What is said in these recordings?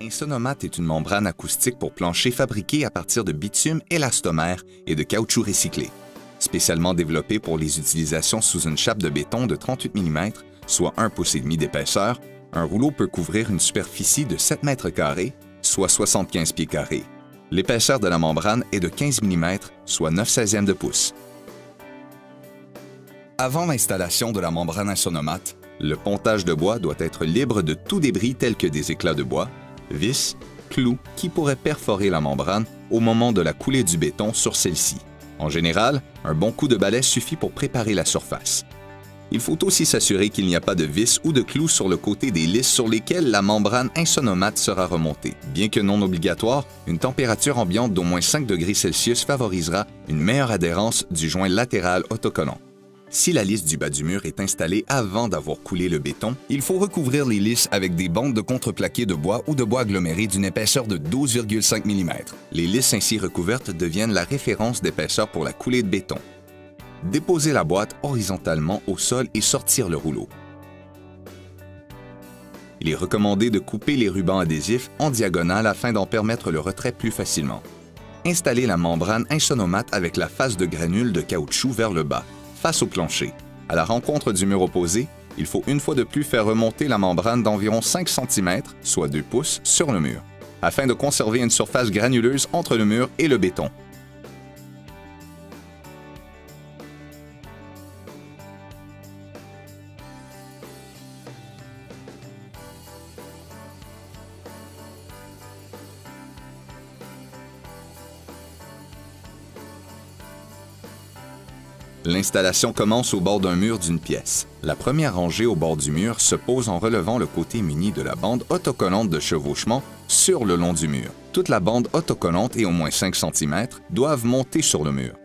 Insonomat est une membrane acoustique pour plancher fabriquée à partir de bitume élastomère et de caoutchouc recyclé. Spécialement développée pour les utilisations sous une chape de béton de 38 mm, soit 1,5 pouce d'épaisseur, un rouleau peut couvrir une superficie de 7 mètres carrés, soit 75 pieds carrés. L'épaisseur de la membrane est de 15 mm, soit 9/16 de pouce. Avant l'installation de la membrane Insonomat, le pontage de bois doit être libre de tout débris tels que des éclats de bois, vis, clous qui pourraient perforer la membrane au moment de la coulée du béton sur celle-ci. En général, un bon coup de balai suffit pour préparer la surface. Il faut aussi s'assurer qu'il n'y a pas de vis ou de clous sur le côté des lisses sur lesquelles la membrane Insonomat sera remontée. Bien que non obligatoire, une température ambiante d'au moins 5 degrés Celsius favorisera une meilleure adhérence du joint latéral autocollant. Si la lisse du bas du mur est installée avant d'avoir coulé le béton, il faut recouvrir les lisses avec des bandes de contreplaqué de bois ou de bois aggloméré d'une épaisseur de 12,5 mm. Les lisses ainsi recouvertes deviennent la référence d'épaisseur pour la coulée de béton. Déposer la boîte horizontalement au sol et sortir le rouleau. Il est recommandé de couper les rubans adhésifs en diagonale afin d'en permettre le retrait plus facilement. Installer la membrane Insonomat avec la face de granule de caoutchouc vers le bas, face au plancher. À la rencontre du mur opposé, il faut une fois de plus faire remonter la membrane d'environ 5 cm, soit 2 pouces, sur le mur, afin de conserver une surface granuleuse entre le mur et le béton. L'installation commence au bord d'un mur d'une pièce. La première rangée au bord du mur se pose en relevant le côté muni de la bande autocollante de chevauchement sur le long du mur. Toute la bande autocollante et au moins 5 cm doivent monter sur le mur.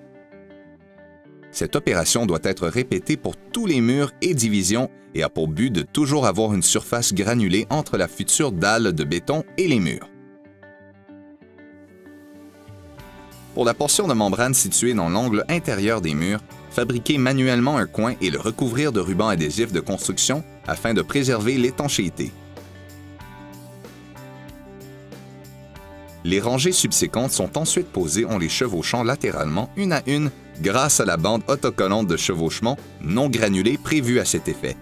Cette opération doit être répétée pour tous les murs et divisions et a pour but de toujours avoir une surface granulée entre la future dalle de béton et les murs. Pour la portion de membrane située dans l'angle intérieur des murs, fabriquer manuellement un coin et le recouvrir de ruban adhésif de construction afin de préserver l'étanchéité. Les rangées subséquentes sont ensuite posées en les chevauchant latéralement une à une grâce à la bande autocollante de chevauchement non granulée prévue à cet effet.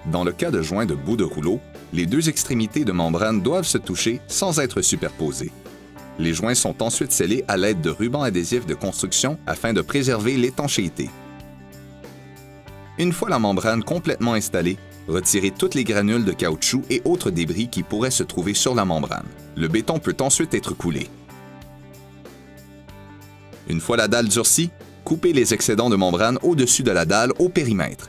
Dans le cas de joints de bout de rouleau, les deux extrémités de membrane doivent se toucher sans être superposées. Les joints sont ensuite scellés à l'aide de rubans adhésifs de construction afin de préserver l'étanchéité. Une fois la membrane complètement installée, retirez toutes les granules de caoutchouc et autres débris qui pourraient se trouver sur la membrane. Le béton peut ensuite être coulé. Une fois la dalle durcie, coupez les excédents de membrane au-dessus de la dalle au périmètre.